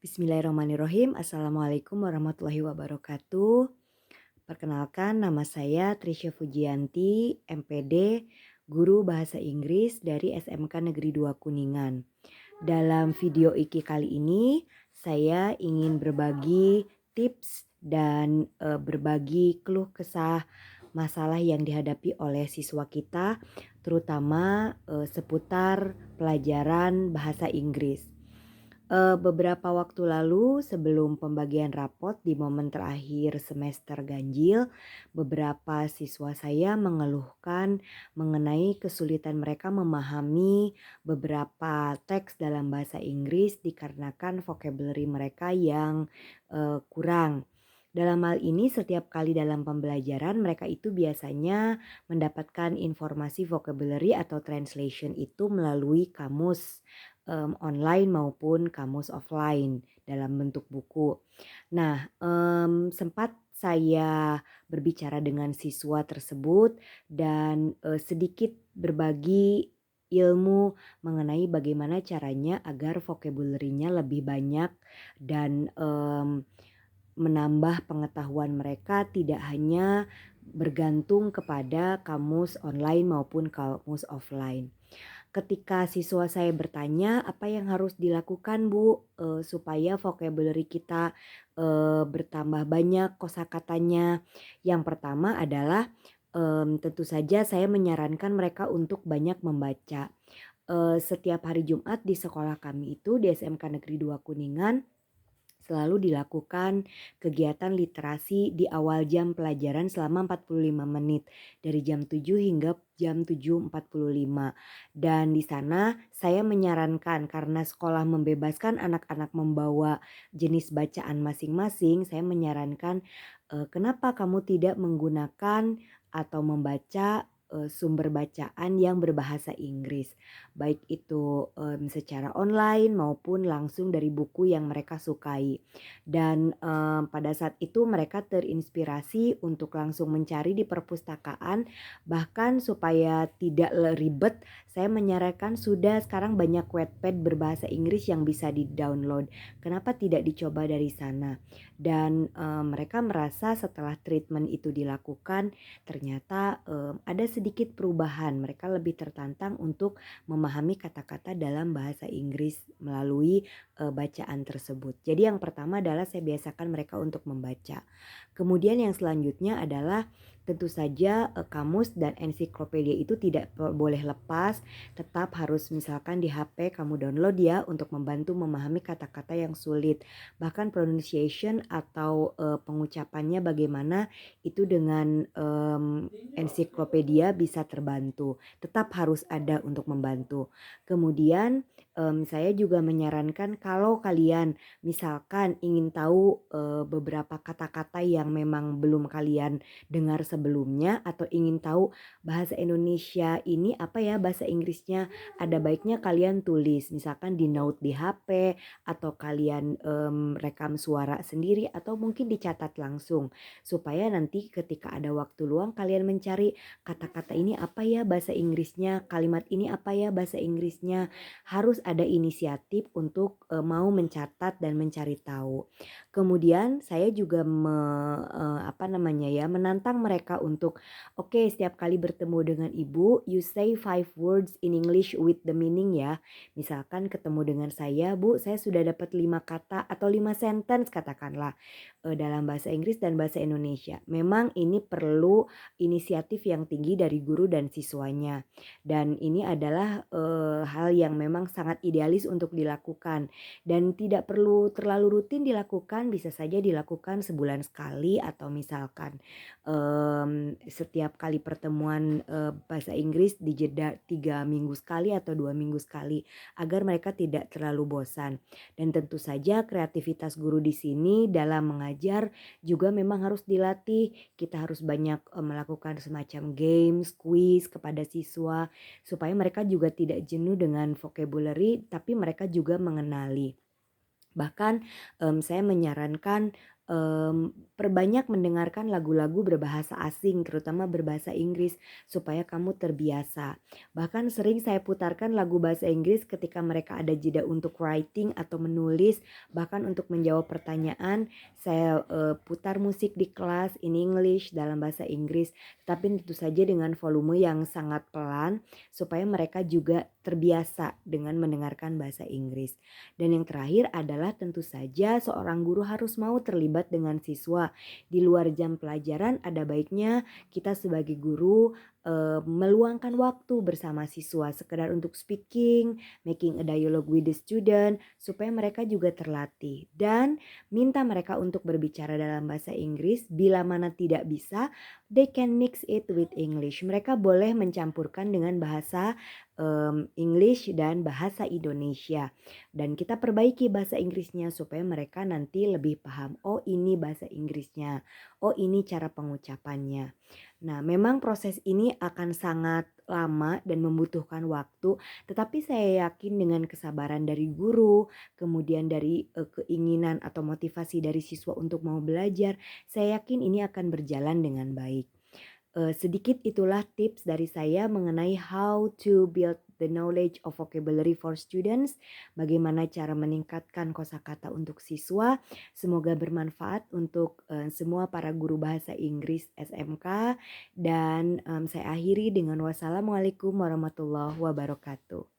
Bismillahirrahmanirrahim. Assalamualaikum warahmatullahi wabarakatuh. Perkenalkan, nama saya Trisha Fujianti, MPD, Guru Bahasa Inggris dari SMK Negeri 2 Kuningan. Dalam video Iki kali ini, saya ingin berbagi tips dan berbagi keluh kesah masalah yang dihadapi oleh siswa kita, terutama seputar pelajaran bahasa Inggris. Beberapa waktu lalu sebelum pembagian rapot di momen terakhir semester ganjil, beberapa siswa saya mengeluhkan mengenai kesulitan mereka memahami beberapa teks dalam bahasa Inggris dikarenakan vocabulary mereka yang kurang. Dalam hal ini setiap kali dalam pembelajaran mereka itu biasanya mendapatkan informasi vocabulary atau translation itu melalui kamus online maupun kamus offline dalam bentuk buku. Nah, sempat saya berbicara dengan siswa tersebut dan sedikit berbagi ilmu mengenai bagaimana caranya agar vocabulary-nya lebih banyak dan menambah pengetahuan mereka tidak hanya bergantung kepada kamus online maupun kamus offline. Ketika siswa saya bertanya, "Apa yang harus dilakukan, Bu, supaya vocabulary kita bertambah banyak kosakatanya?" Yang pertama adalah, tentu saja saya menyarankan mereka untuk banyak membaca. Setiap hari Jumat di sekolah kami itu di SMK Negeri 2 Kuningan selalu dilakukan kegiatan literasi di awal jam pelajaran selama 45 menit dari jam 7 hingga jam 7.45. Dan di sana saya menyarankan karena sekolah membebaskan anak-anak membawa jenis bacaan masing-masing, saya menyarankan kenapa kamu tidak menggunakan atau membaca sumber bacaan yang berbahasa Inggris, baik itu secara online maupun langsung dari buku yang mereka sukai. Dan pada saat itu mereka terinspirasi untuk langsung mencari di perpustakaan, bahkan supaya tidak ribet saya menyarankan sudah sekarang banyak Wattpad berbahasa Inggris yang bisa di-download. Kenapa tidak dicoba dari sana? Dan mereka merasa setelah treatment itu dilakukan ternyata ada sedikit perubahan. Mereka lebih tertantang untuk memahami kata-kata dalam bahasa Inggris melalui bacaan tersebut. Jadi yang pertama adalah saya biasakan mereka untuk membaca. Kemudian yang selanjutnya adalah tentu saja kamus dan ensiklopedia itu tidak boleh lepas, tetap harus misalkan di HP kamu download ya untuk membantu memahami kata-kata yang sulit. Bahkan pronunciation atau pengucapannya bagaimana itu dengan ensiklopedia bisa terbantu. Tetap harus ada untuk membantu. Kemudian saya juga menyarankan kalau kalian misalkan ingin tahu beberapa kata-kata yang memang belum kalian dengar sebelumnya atau ingin tahu bahasa Indonesia ini apa ya bahasa Inggrisnya, ada baiknya kalian tulis misalkan di note di HP atau kalian rekam suara sendiri atau mungkin dicatat langsung supaya nanti ketika ada waktu luang kalian mencari kata-kata ini apa ya bahasa Inggrisnya, kalimat ini apa ya bahasa Inggrisnya. Harus ada inisiatif untuk mau mencatat dan mencari tahu. Kemudian saya juga menantang mereka untuk oke, setiap kali bertemu dengan ibu you say 5 words in English with the meaning ya. Misalkan ketemu dengan saya, Bu, saya sudah dapat 5 kata atau 5 sentence katakanlah dalam bahasa Inggris dan bahasa Indonesia. Memang ini perlu inisiatif yang tinggi dari guru dan siswanya. Dan ini adalah hal yang memang sangat idealis untuk dilakukan dan tidak perlu terlalu rutin dilakukan, bisa saja dilakukan sebulan sekali atau misalkan setiap kali pertemuan bahasa Inggris di jeda 3 minggu sekali atau 2 minggu sekali agar mereka tidak terlalu bosan. Dan tentu saja kreativitas guru di sini dalam mengajar juga memang harus dilatih. Kita harus banyak melakukan semacam games, quiz kepada siswa supaya mereka juga tidak jenuh dengan vocabulary tapi mereka juga mengenali. Bahkan saya menyarankan perbanyak mendengarkan lagu-lagu berbahasa asing, terutama berbahasa Inggris, supaya kamu terbiasa. Bahkan sering saya putarkan lagu bahasa Inggris ketika mereka ada jeda untuk writing atau menulis, bahkan untuk menjawab pertanyaan, saya putar musik di kelas in English dalam bahasa Inggris, tapi tentu saja dengan volume yang sangat pelan supaya mereka juga terbiasa dengan mendengarkan bahasa Inggris. Dan yang terakhir adalah tentu saja seorang guru harus mau terlibat dengan siswa. Di luar jam pelajaran ada baiknya kita sebagai guru meluangkan waktu bersama siswa sekedar untuk speaking, making a dialogue with the student supaya mereka juga terlatih dan minta mereka untuk berbicara dalam bahasa Inggris. Bila mana tidak bisa, they can mix it with English. Mereka boleh mencampurkan dengan bahasa English dan bahasa Indonesia. Dan kita perbaiki bahasa Inggrisnya supaya mereka nanti lebih paham. Oh, ini bahasa Inggrisnya. Oh, ini cara pengucapannya. Nah, memang proses ini akan sangat lama dan membutuhkan waktu, tetapi saya yakin dengan kesabaran dari guru, kemudian dari keinginan atau motivasi dari siswa untuk mau belajar, saya yakin ini akan berjalan dengan baik. Sedikit itulah tips dari saya mengenai how to build the knowledge of vocabulary for students, bagaimana cara meningkatkan kosakata untuk siswa. Semoga bermanfaat untuk semua para guru bahasa Inggris SMK dan saya akhiri dengan wassalamualaikum warahmatullahi wabarakatuh.